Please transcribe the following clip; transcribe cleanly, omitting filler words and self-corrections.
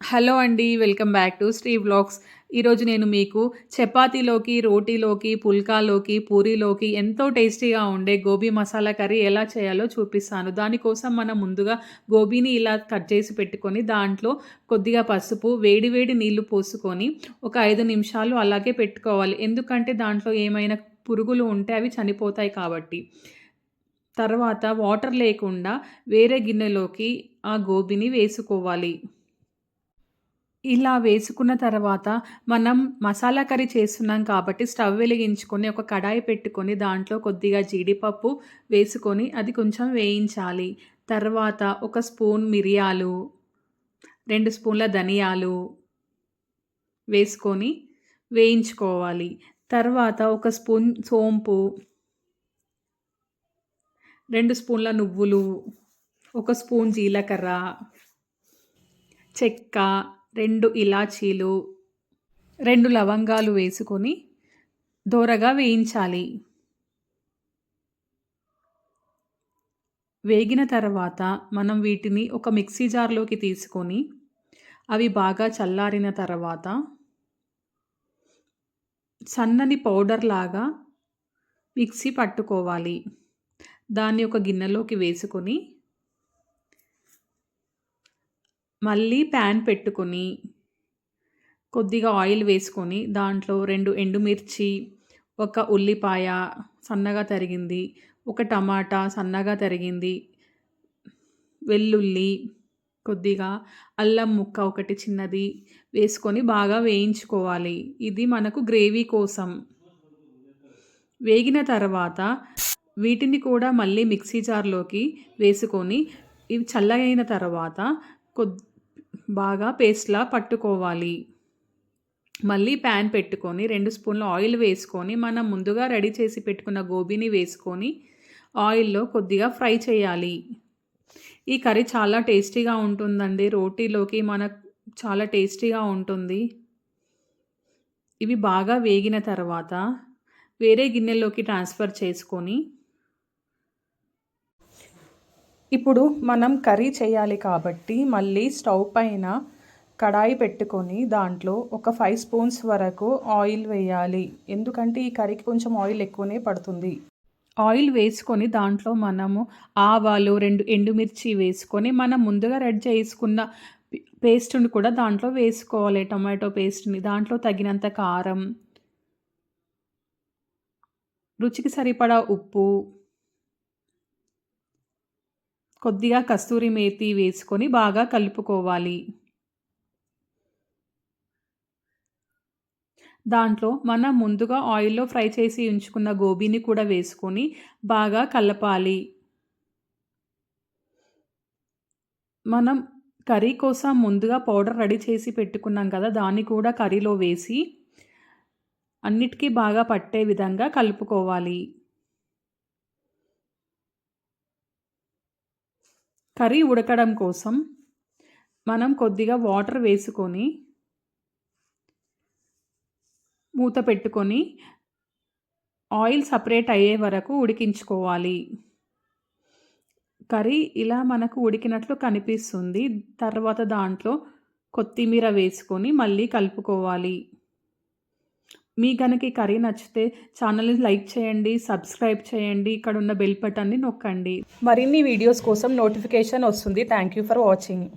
Hello అండి. Welcome back to Sri vlogs. ఈరోజు నేను మీకు చపాతీలోకి, రోటీలోకి, పుల్కాలోకి, పూరీలోకి ఎంతో టేస్టీగా ఉండే గోబీ మసాలా కర్రీ ఎలా చేయాలో చూపిస్తాను. దానికోసం మనం ముందుగా గోబీని ఇలా కట్ చేసి పెట్టుకొని, దాంట్లో కొద్దిగా పసుపు, వేడి వేడి నీళ్లు పోసుకొని ఒక 5 నిమిషాలు అలాగే పెట్టుకోవాలి. ఎందుకంటే దాంట్లో ఏమైనా పురుగులు ఉంటే అవి చనిపోతాయి కాబట్టి. తర్వాత వాటర్ లేకుండా వేరే గిన్నెలోకి ఆ గోబీని వేసుకోవాలి. ఇలా వేసుకున్న తర్వాత మనం మసాలా కర్రీ చేస్తున్నాం కాబట్టి స్టవ్ వెలిగించుకొని ఒక కడాయి పెట్టుకొని దాంట్లో కొద్దిగా జీడిపప్పు వేసుకొని అది కొంచెం వేయించాలి. తర్వాత ఒక స్పూన్ మిరియాలు, 2 స్పూన్ల ధనియాలు వేసుకొని వేయించుకోవాలి. తర్వాత ఒక స్పూన్ సోంపు, 2 స్పూన్ల నువ్వులు, ఒక స్పూన్ జీలకర్ర, చెక్క, 2 ఇలాచీలు, 2 లవంగాలు వేసుకొని దోరగా వేయించాలి. వేగిన తర్వాత మనం వీటిని ఒక మిక్సీ జార్‌లోకి తీసుకొని అవి బాగా చల్లారిన తర్వాత సన్నని పౌడర్‌లాగా మిక్సీ పట్టుకోవాలి. దాన్ని ఒక గిన్నెలోకి వేసుకొని మళ్ళీ ప్యాన్ పెట్టుకొని కొద్దిగా ఆయిల్ వేసుకొని దాంట్లో 2 ఎండుమిర్చి, ఒక ఉల్లిపాయ సన్నగా తరిగింది, ఒక టమాటా సన్నగా తరిగింది, వెల్లుల్లి కొద్దిగా, అల్లం ముక్క ఒకటి చిన్నది వేసుకొని బాగా వేయించుకోవాలి. ఇది మనకు గ్రేవీ కోసం. వేగిన తర్వాత వీటిని కూడా మళ్ళీ మిక్సీ జార్‌లోకి వేసుకొని ఇవి చల్లగైన తర్వాత కొద్ బాగా పేస్ట్‌లా పట్టుకోవాలి. మళ్ళీ ప్యాన్ పెట్టుకొని 2 స్పూన్ల ఆయిల్ వేసుకొని మనం ముందుగా రెడీ చేసి పెట్టుకున్న గోబీని వేసుకొని ఆయిల్‌లో కొద్దిగా ఫ్రై చేయాలి. ఈ కర్రీ చాలా టేస్టీగా ఉంటుందండి. రోటీలోకి చాలా టేస్టీగా ఉంటుంది. ఇవి బాగా వేగిన తర్వాత వేరే గిన్నెలోకి ట్రాన్స్‌ఫర్ చేసుకొని ఇప్పుడు మనం కర్రీ చేయాలి కాబట్టి మళ్ళీ స్టవ్ పైన కడాయి పెట్టుకొని దాంట్లో ఒక 5 స్పూన్స్ వరకు ఆయిల్ వేయాలి. ఎందుకంటే ఈ కర్రీకి కొంచెం ఆయిల్ ఎక్కువనే పడుతుంది. ఆయిల్ వేసుకొని దాంట్లో మనము ఆవాలు, 2 ఎండుమిర్చి వేసుకొని మనం ముందుగా రెడీ చేసుకున్న పేస్ట్‌ని కూడా దాంట్లో వేసుకోవాలి. టొమాటో పేస్ట్‌ని. దాంట్లో తగినంత కారం, రుచికి సరిపడా ఉప్పు, కొద్దిగా కస్తూరి మేతి వేసుకొని బాగా కలుపుకోవాలి. దాంట్లో మనం ముందుగా ఆయిల్‌లో ఫ్రై చేసి ఉంచుకున్న గోబీని కూడా వేసుకొని బాగా కలపాలి. మనం కర్రీ కోసం ముందుగా పౌడర్ రెడీ చేసి పెట్టుకున్నాం కదా! దాన్ని కూడా కర్రీలో వేసి అన్నిటికీ బాగా పట్టే విధంగా కలుపుకోవాలి. కర్రీ ఉడకడం కోసం మనం కొద్దిగా వాటర్ వేసుకొని మూత పెట్టుకొని ఆయిల్ సెపరేట్ అయ్యే వరకు ఉడికించుకోవాలి. కర్రీ ఇలా మనకు ఉడికినట్లు కనిపిస్తుంది. తర్వాత దాంట్లో కొత్తిమీర వేసుకొని మళ్ళీ కలుపుకోవాలి. గనక ఈ కర్రీ నచ్చితే ఛానల్‌ని లైక్ చేయండి, సబ్స్క్రైబ్ చేయండి. ఇక్కడున్న బెల్ బటన్‌ని నొక్కండి. మరిన్ని వీడియోస్ కోసం నోటిఫికేషన్ వస్తుంది. Thank you for watching.